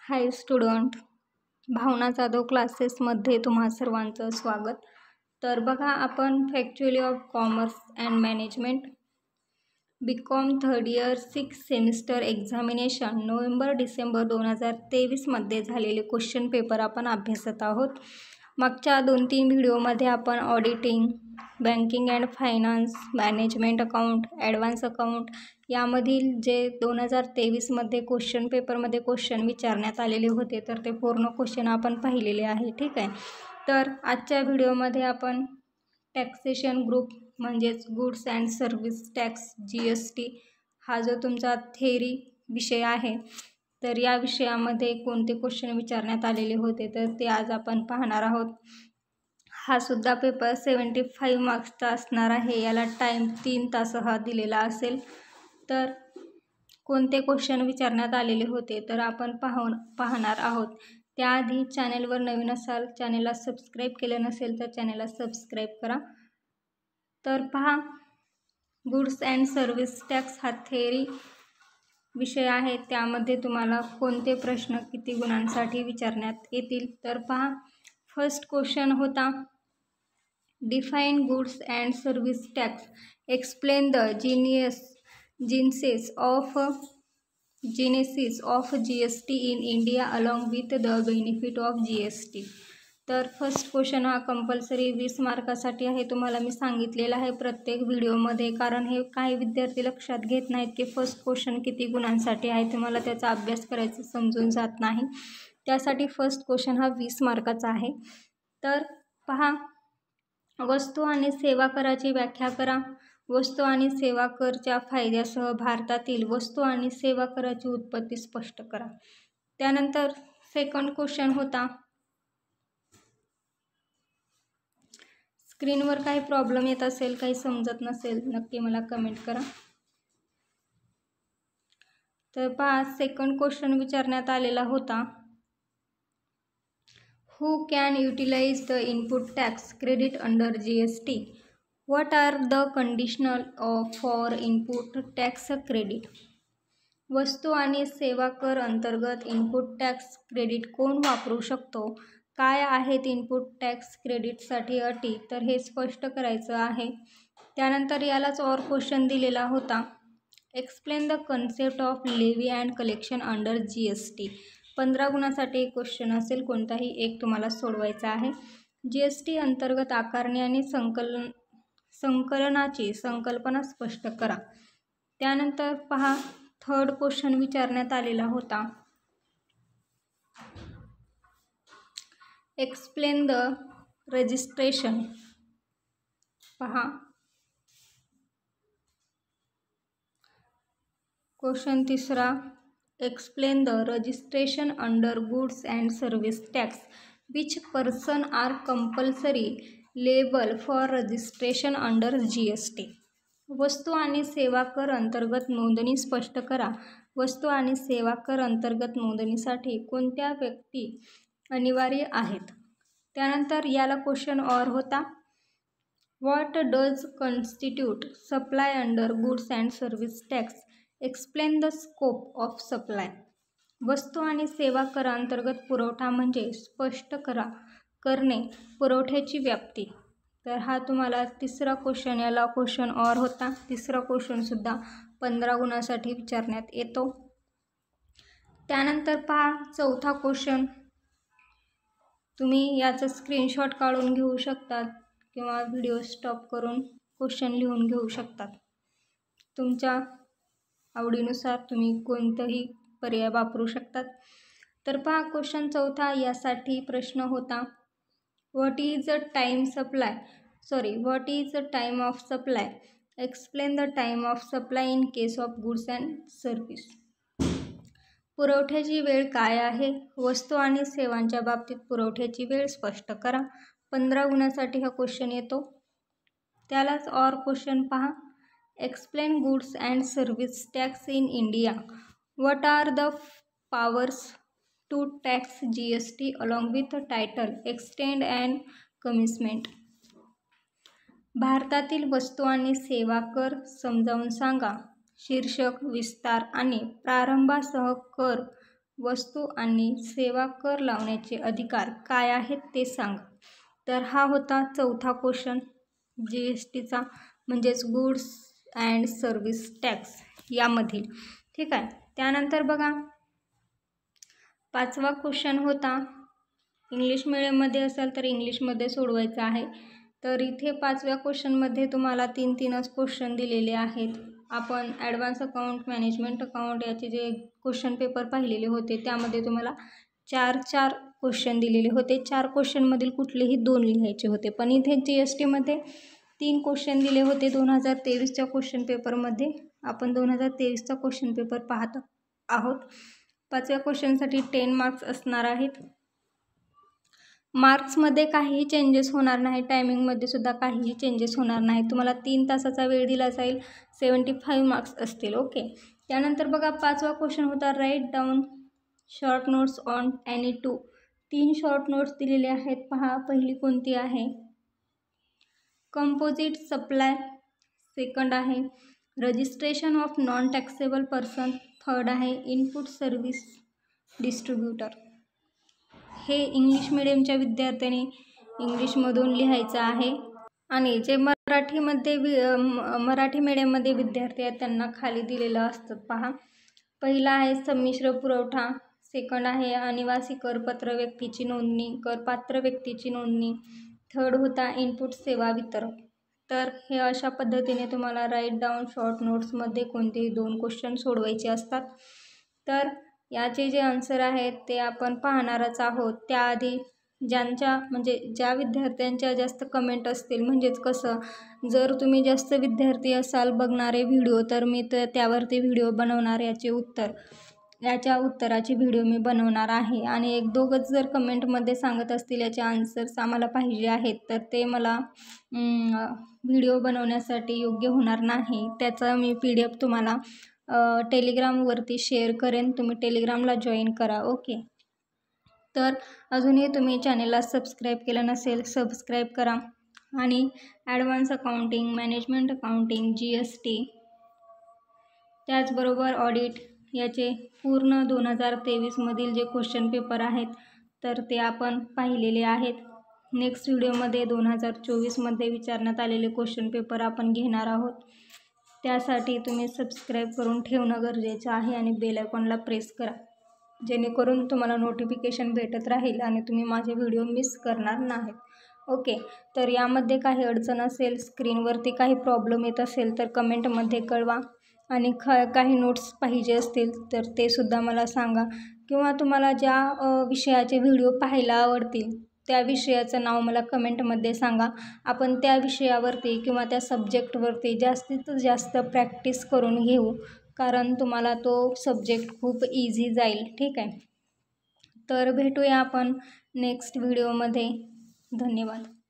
हाय student, भावना जाधव क्लासेसमध्ये तुम्हा सर्वांचं स्वागत. तर बघा, आपण faculty of commerce and management BCom third year 6 semester examination November December 2023 मध्ये झालेले क्वेश्चन पेपर आपण अभ्यासत आहोत. मागच्या 2-3 व्हिडिओमध्ये आपण auditing, banking and finance, management account, advance account यामधील जे 2023 मध्ये क्वेश्चन पेपरमध्ये क्वेश्चन विचारण्यात आलेले होते तर ते पूर्ण क्वेश्चन आपण पाहिलेले आहे. ठीक आहे. तर आजच्या व्हिडिओमध्ये आपण टॅक्सेशन ग्रुप म्हणजेच goods and service tax GST हा जो तुमचा थेअरी विषय आहे तर या विषयामध्ये कोणते क्वेश्चन विचारण्यात आलेले होते तर ते आज आपण पाहणार आहोत. हा सुद्धा पेपर 75 मार्क्सचा असणार आहे. याला टाईम 3 तास हा दिलेला असेल. तर कोणते क्वेश्चन विचारण्यात आलेले होते तर आपण पाहणार आहोत. त्याआधी चॅनेलवर नवीन असाल, चॅनेलला सबस्क्राईब केलं नसेल तर चॅनेलला सबस्क्राईब करा. तर पहा, गुड्स अँड सर्व्हिस टॅक्स हा थेअरी विषय आहे. त्यामध्ये तुम्हाला कोणते प्रश्न किती गुणांसाठी विचारण्यात येतील तर पहा. फर्स्ट क्वेश्चन होता, define goods and service tax, explain the genesis of GST in India along with the benefit of GST. तर फर्स्ट क्वेश्चन हा कंपल्सरी 20 मार्कासाठी आहे. तुम्हाला मी सांगितलेलं आहे प्रत्येक व्हिडिओमध्ये, कारण हे काही विद्यार्थी लक्षात घेत नाहीत की फर्स्ट क्वेश्चन किती गुणांसाठी आहे. तुम्हाला त्याचा अभ्यास करायचं समजून जात नाही. त्यासाठी फर्स्ट क्वेश्चन हा 20 मार्काचा आहे. तर पहा, वस्तू आणि सेवा कराची व्याख्या करा. वस्तू आणि सेवा करच्या फायद्यासह भारतातील वस्तू आणि सेवा कराची उत्पत्ती स्पष्ट करा. त्यानंतर सेकंड क्वेश्चन होता, स्क्रीनवर काही प्रॉब्लेम येत असेल, काही समजत नसेल नक्की मला कमेंट करा. तर पहा, सेकंड क्वेश्चन विचारण्यात आलेला होता, Who can utilize the input tax credit under GST? What are the conditions for input tax credit? वस्तू आणि सेवा कर अंतर्गत इनपुट टॅक्स क्रेडिट कोण वापरू शकतो? काय आहेत इनपुट टॅक्स क्रेडिटसाठी अटी? तर हे स्पष्ट करायचं आहे. त्यानंतर यालाच और क्वेश्चन दिलेला होता, explain the concept of levy and collection under GST. 15 गुणासाठी एक क्वेश्चन असेल, कोणताही एक तुम्हाला सोडवायचा आहे. GST अंतर्गत आकारणी आणि संकलनाची संकल्पना स्पष्ट करा. त्यानंतर पहा, थर्ड क्वेश्चन विचारण्यात आलेला होता, एक्सप्लेन द रजिस्ट्रेशन. पहा, क्वेश्चन तिसरा, explain the registration under goods and service tax. Which person are compulsory liable for registration under GST. वस्तू आणि सेवा कर अंतर्गत नोंदणी स्पष्ट करा. वस्तू आणि सेवा कर अंतर्गत नोंदणीसाठी कोणत्या व्यक्ती अनिवार्य आहेत? त्यानंतर याला क्वेश्चन और होता, what does constitute supply under goods and service tax, explain the scope of supply. वस्तू आणि सेवा कर अंतर्गत पुरवठा म्हणजे स्पष्ट करणे पुरवठ्याची व्याप्ती. तर हा तुम्हाला तिसरा क्वेश्चन, याला क्वेश्चन और होता. तिसरा क्वेश्चन सुद्धा 15 गुणासाठी विचारण्यात येतो. त्यानंतर पहा, चौथा क्वेश्चन, तुम्ही याचं स्क्रीनशॉट काढून घेऊ शकतात किंवा व्हिडिओ स्टॉप करून क्वेश्चन लिहून घेऊ शकतात. तुमच्या आवडीनुसार तुम्ही कोणताही पर्याय वापरू शकतात. तर पहा, क्वेश्चन चौथा, यासाठी प्रश्न होता, what is the time of supply, explain the time of supply in case of goods and service. पुरवठ्याची वेळ काय आहे? वस्तू आणि सेवांच्या बाबतीत पुरवठ्याची वेळ स्पष्ट करा. 15 गुणासाठी हा क्वेश्चन येतो. त्यालाच और क्वेश्चन पहा, explain goods and service tax in India. What are the powers to tax GST along with title, extend and commitment. भारतातील वस्तू आणि सेवा कर समजावून सांगा. शीर्षक, विस्तार आणि प्रारंभासह कर वस्तू आणि सेवा कर लावण्याचे अधिकार काय आहेत ते सांग. तर हा होता चौथा क्वेश्चन GSTचा, म्हणजेच गुड्स अँड सर्व्हिस टॅक्स यामधील. ठीक आहे. त्यानंतर बघा 5वा क्वेश्चन होता, इंग्लिश मिडियममध्ये असाल तर इंग्लिशमध्ये सोडवायचा आहे. तर इथे 5व्या क्वेश्चनमध्ये तुम्हाला 3-3च क्वेश्चन दिलेले आहेत. आपण ॲडव्हान्स अकाउंट, मॅनेजमेंट अकाउंट याचे जे क्वेश्चन पेपर पाहिलेले होते त्यामध्ये तुम्हाला 4-4 क्वेश्चन दिलेले होते. 4 क्वेश्चनमधील कुठलेही 2 लिहायचे होते. पण इथे GSTमध्ये 3 क्वेश्चन दिले होते 2023च्या क्वेश्चन पेपरमध्ये. आपण 2023चा क्वेश्चन पेपर पाहत आहोत. 5व्या क्वेश्चनसाठी 10 मार्क्स असणार आहेत. मार्क्समध्ये काहीही चेंजेस होणार नाही, टायमिंगमध्ये सुद्धा काहीही चेंजेस होणार नाही. तुम्हाला 3 तासाचा वेळ दिला जाईल, 75 मार्क्स असतील. ओके. त्यानंतर बघा 5वा क्वेश्चन होता, write down short notes on any 2. 3 short notes दिलेले आहेत. पहा, पहिली कोणती आहे, कंपोजिट सप्लाय. सेकंड आहे registration of non taxable person. Third आहे इनपुट सर्व्हिस डिस्ट्रीब्युटर. हे इंग्लिश मिडियमच्या विद्यार्थ्यांनी इंग्लिशमधून लिहायचं आहे. आणि जे मराठी मिडियममध्ये विद्यार्थी आहेत त्यांना खाली दिलेलं असतं. पहा, पहिला आहे संमिश्र पुरवठा. सेकंड आहे अनिवासी करपात्र व्यक्तीची नोंदणी. थर्ड होता इनपुट सेवा वितरक. तर हे अशा पद्धतीने तुम्हाला राईट डाऊन शॉर्ट नोट्समध्ये कोणतेही 2 क्वेश्चन सोडवायचे असतात. तर याचे जे आन्सर आहेत ते आपण पाहणारच आहोत. त्याआधी ज्या विद्यार्थ्यांच्या जास्त कमेंट असतील, म्हणजेच कसं, जर तुम्ही जास्त विद्यार्थी असाल बघणारे व्हिडिओ तर मी त्यावरती व्हिडिओ बनवणार. याच्या उत्तराची व्हिडिओ मी बनवणार आहे. आणि 1-2च जर कमेंटमध्ये सांगत असतील याचे आन्सर्स आम्हाला पाहिजे आहेत तर ते मला व्हिडिओ बनवण्यासाठी योग्य होणार नाही. त्याचा मी PDF तुम्हाला टेलिग्रामवरती शेअर करेन. तुम्ही टेलिग्रामला जॉईन करा. ओके. तर अजूनही तुम्ही चॅनेलला सबस्क्राईब केलं नसेल, सबस्क्राईब करा. आणि advance accounting, management accounting, GST, त्याचबरोबर ऑडिट याचे पूर्ण 2023मधील जे क्वेश्चन पेपर आहेत तर ते आपण पाहिलेले आहेत. नेक्स्ट व्हिडिओमध्ये 2024मध्ये विचारण्यात आलेले क्वेश्चन पेपर आपण घेणार आहोत. त्यासाठी तुम्ही सबस्क्राईब करून ठेवणं गरजेचं आहे आणि बेल आयकॉनला प्रेस करा, जेणेकरून तुम्हाला नोटिफिकेशन भेटत राहील आणि तुम्ही माझे व्हिडिओ मिस करणार नाहीत. ओके. तर यामध्ये काही अडचण असेल, स्क्रीनवरती काही प्रॉब्लेम येत असेल तर कमेंटमध्ये कळवा. आणि काही नोट्स पाहिजे असतील तर ते सुद्धा मला सांगा. किंवा तुम्हाला ज्या विषयाचे व्हिडिओ पाहायला आवडतील त्या विषयाचं नाव मला कमेंटमध्ये सांगा. आपण त्या विषयावरती किंवा त्या सब्जेक्टवरती जास्तीत जास्त प्रॅक्टिस करून घेऊ, कारण तुम्हाला तो सब्जेक्ट खूप इझी जाईल. ठीक आहे. तर भेटूया आपण नेक्स्ट व्हिडिओमध्ये. धन्यवाद.